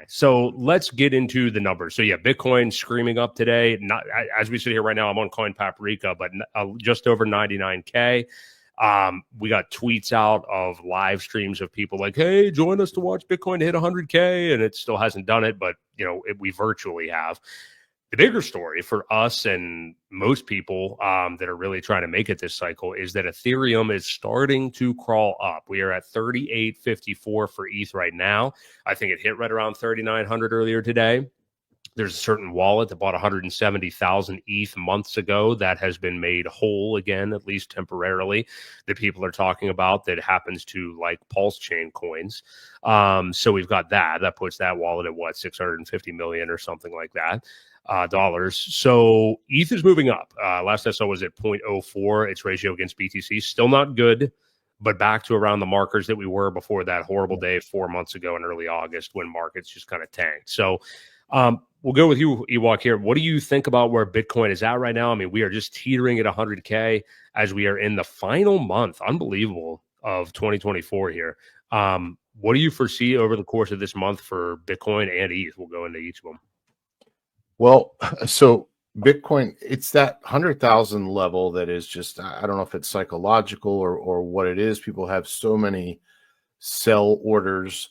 So let's get into the numbers. So yeah, Bitcoin screaming up today. Not as we sit here right now, I'm on Coin Paprika, but just over 99K. We got tweets out of live streams of people like, "Hey, join us to watch Bitcoin hit 100K," and it still hasn't done it, but we virtually have. The bigger story for us and most people that are really trying to make it this cycle is that Ethereum is starting to crawl up. We are at 38.54 for ETH right now. I think it hit right around 3,900 earlier today. There's a certain wallet that bought 170,000 ETH months ago that has been made whole again, at least temporarily, that people are talking about, that happens to like Pulse Chain coins. So we've got that. That puts that wallet at what, 650 million or something like that. Dollars. So ETH is moving up. Last I saw was at 0.04. Its ratio against BTC. Still not good, but back to around the markers that we were before that horrible day 4 months ago in early August when markets just kind of tanked. So we'll go with you, Ewok, here. What do you think about where Bitcoin is at right now? I mean, we are just teetering at 100K as we are in the final month, unbelievable, of 2024 here. What do you foresee over the course of this month for Bitcoin and ETH? We'll go into each of them. Well, so Bitcoin, it's that 100,000 level that is just, I don't know if it's psychological or what it is. People have so many sell orders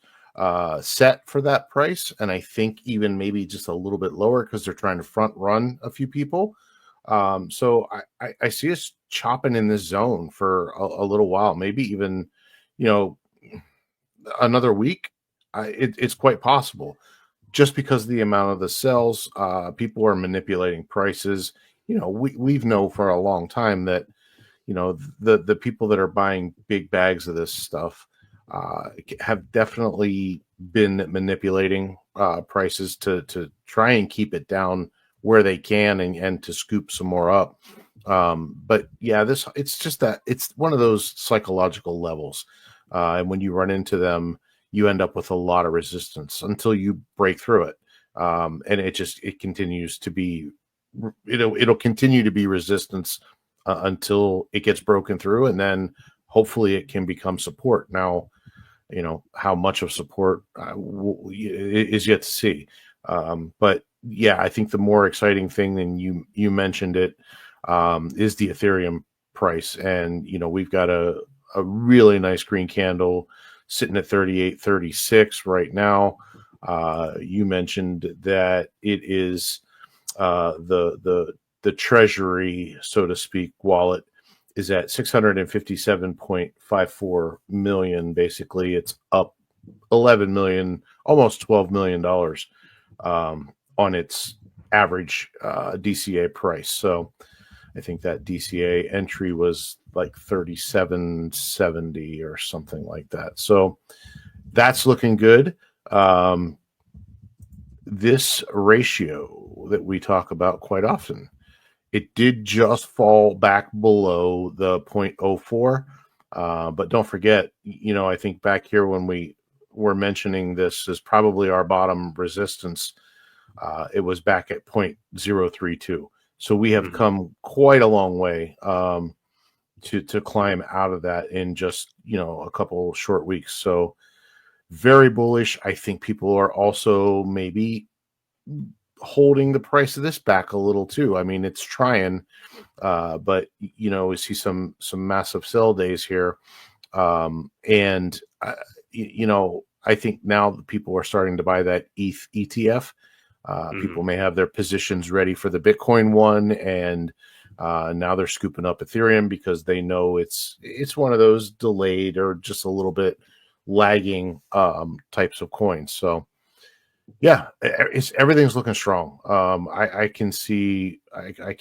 set for that price. And I think even maybe just a little bit lower because they're trying to front run a few people. So I see us chopping in this zone for a little while, maybe even, another week. It's quite possible. Just because of the amount of the sells, people are manipulating prices. We've known for a long time that, the people that are buying big bags of this stuff have definitely been manipulating prices to try and keep it down where they can and to scoop some more up. But yeah, it's just that it's one of those psychological levels. And when you run into them, you end up with a lot of resistance until you break through it. And it continues to be, it'll continue to be resistance until it gets broken through. And then hopefully it can become support. Now, how much of support is yet to see. But yeah, I think the more exciting thing, and you mentioned it, is the Ethereum price. And, we've got a really nice green candle sitting at 38.36 right now. You mentioned that it is the treasury, so to speak, wallet is at 657.54 million. Basically, it's up 11 million, almost $12 million on its average DCA price. So I think that DCA entry was like 37.70 or something like that. So that's looking good. This ratio that we talk about quite often, it did just fall back below the 0.04. But don't forget, I think back here when we were mentioning this is probably our bottom resistance. It was back at 0.032. So we have come quite a long way to climb out of that in just, a couple short weeks. So very bullish. I think people are also maybe holding the price of this back a little too. I mean, it's trying, but we see some massive sell days here. And I think now that people are starting to buy that ETH ETF. People may have their positions ready for the Bitcoin one, and now they're scooping up Ethereum because they know it's one of those delayed or just a little bit lagging types of coins. So yeah, everything's looking strong. I can see this. I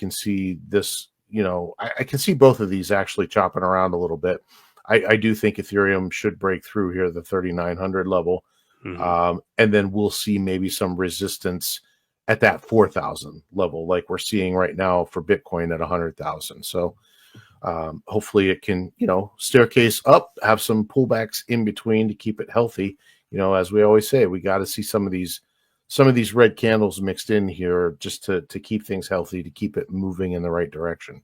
can see both of these actually chopping around a little bit. I do think Ethereum should break through here the 3,900 level. And then we'll see maybe some resistance at that 4,000 level, like we're seeing right now for Bitcoin at 100,000. So hopefully it can, staircase up, have some pullbacks in between to keep it healthy. As we always say, we got to see some of these red candles mixed in here just to keep things healthy, to keep it moving in the right direction.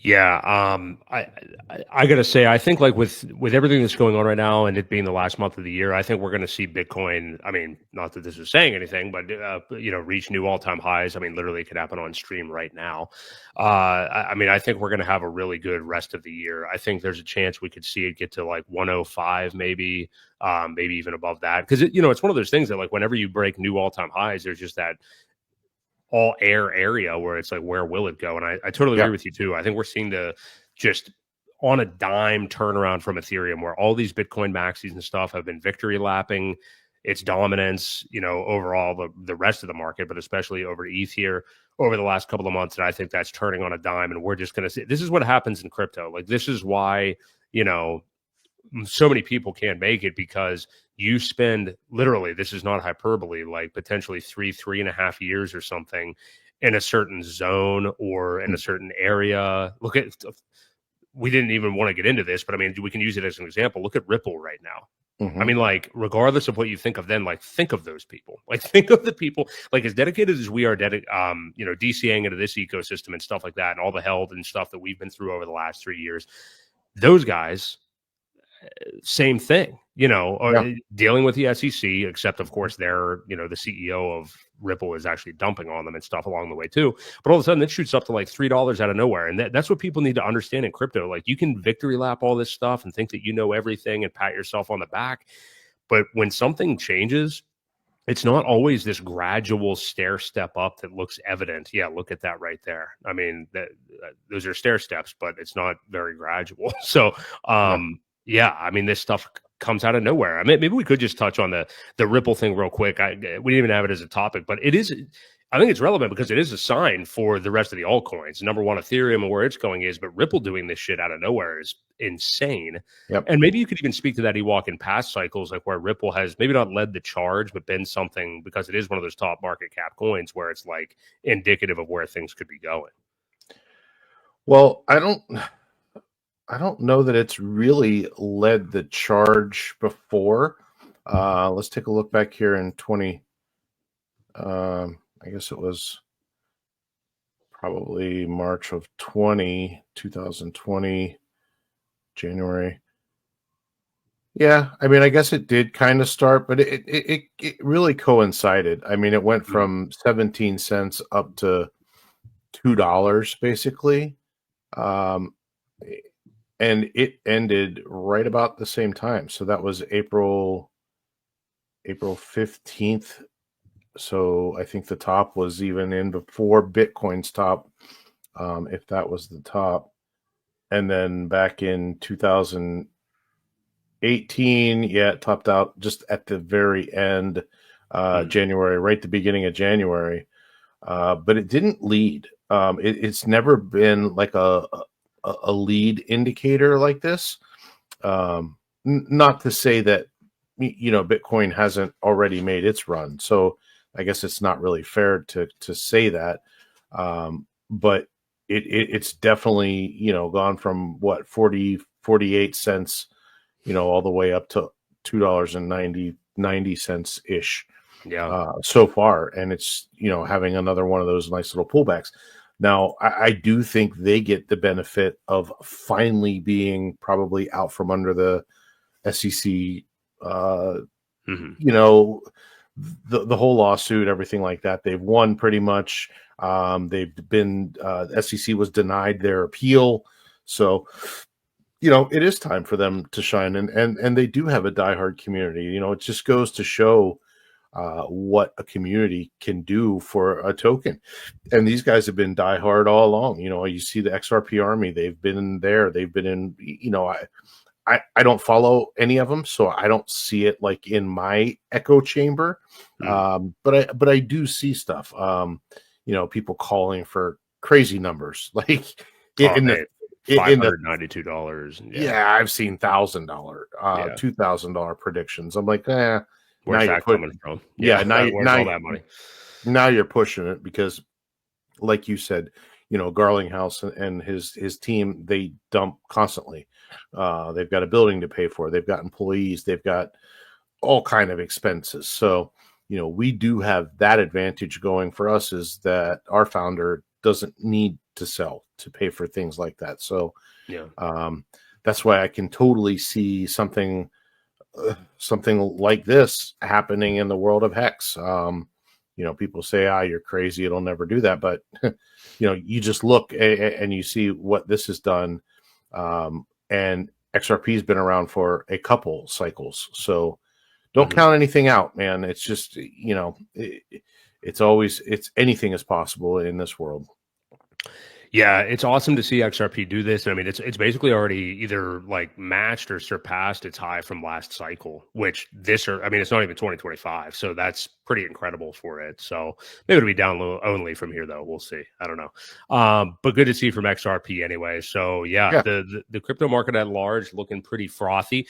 Yeah, I gotta say, I think like with everything that's going on right now, and it being the last month of the year, I think we're gonna see Bitcoin. I mean, not that this is saying anything, but reach new all time highs. I mean, literally, it could happen on stream right now. I mean, I think we're gonna have a really good rest of the year. I think there's a chance we could see it get to like 105, maybe, maybe even above that, because it's one of those things that like whenever you break new all time highs, there's just that all air area where it's like, where will it go? And I totally Yeah. agree with you too. I think we're seeing the just on a dime turnaround from Ethereum, where all these Bitcoin maxis and stuff have been victory lapping its dominance, overall the rest of the market, but especially over ETH here over the last couple of months. And I think that's turning on a dime. And we're just going to see, this is what happens in crypto. Like, this is why, so many people can't make it, because you spend literally, this is not hyperbole, like potentially 3.5 years or something in a certain zone or in a certain area. Look at, we didn't even want to get into this, but I mean, we can use it as an example. Look at Ripple right now. I mean, like, regardless of what you think of them, like, think of those people. Like, think of the people, like, as dedicated as we are, DCAing into this ecosystem and stuff like that, and all the held and stuff that we've been through over the last 3 years. Those guys, same thing, or Yeah. dealing with the SEC, except of course they're, the CEO of Ripple is actually dumping on them and stuff along the way too. But all of a sudden it shoots up to like $3 out of nowhere. And that's what people need to understand in crypto. Like, you can victory lap all this stuff and think that you know everything and pat yourself on the back. But when something changes, it's not always this gradual stair step up that looks evident. Yeah, look at that right there. I mean, those are stair steps, but it's not very gradual. So, Yeah. yeah, I mean, this stuff comes out of nowhere. I mean, maybe we could just touch on the Ripple thing real quick. We didn't even have it as a topic, but it is. I think it's relevant because it is a sign for the rest of the altcoins. Number one, Ethereum and where it's going is, but Ripple doing this shit out of nowhere is insane. Yep. And maybe you could even speak to that, Ewok, in past cycles, like where Ripple has maybe not led the charge, but been something, because it is one of those top market cap coins where it's like indicative of where things could be going. Well, I don't know that it's really led the charge before. Let's take a look back here in 20. I guess it was probably March of 2020, January. Yeah, I mean, I guess it did kind of start, but it really coincided. I mean, it went from 17 cents up to $2 basically. And it ended right about the same time. So that was April 15th. So I think the top was even in before Bitcoin's top, if that was the top. And then back in 2018, yeah, it topped out just at the very end, January, right the beginning of January. But it didn't lead. It's never been like a lead indicator like this. Not to say that Bitcoin hasn't already made its run, so I guess it's not really fair to say that. But it's definitely gone from what 48 cents all the way up to $2.90 ish. Yeah. So far, and it's having another one of those nice little pullbacks. Now, I do think they get the benefit of finally being probably out from under the SEC, the whole lawsuit, everything like that. They've won pretty much. They've been SEC was denied their appeal, so it is time for them to shine, and they do have a diehard community. It just goes to show what a community can do for a token. And these guys have been diehard all along. You see the XRP army, they've been in there. They've been in, I don't follow any of them, so I don't see it like in my echo chamber. But I do see stuff, people calling for crazy numbers, like in the $592. Yeah, I've seen $1,000, $2,000 predictions. I'm like, where's that coming from? Yeah, where's all that money? Now you're pushing it because, like you said, Garlinghouse and his team, they dump constantly. They've got a building to pay for. They've got employees. They've got all kind of expenses. So, we do have that advantage going for us, is that our founder doesn't need to sell to pay for things like that. So Yeah. that's why I can totally see something like this happening in the world of Hex. People say, you're crazy, it'll never do that. But, you just look and you see what this has done. And XRP has been around for a couple cycles. So don't count anything out, man. It's just, it's anything is possible in this world. Yeah, it's awesome to see XRP do this. I mean, it's basically already either like matched or surpassed its high from last cycle, which it's not even 2025. So that's pretty incredible for it. So maybe it'll be down low only from here, though. We'll see. I don't know. But good to see from XRP anyway. So yeah. The crypto market at large looking pretty frothy.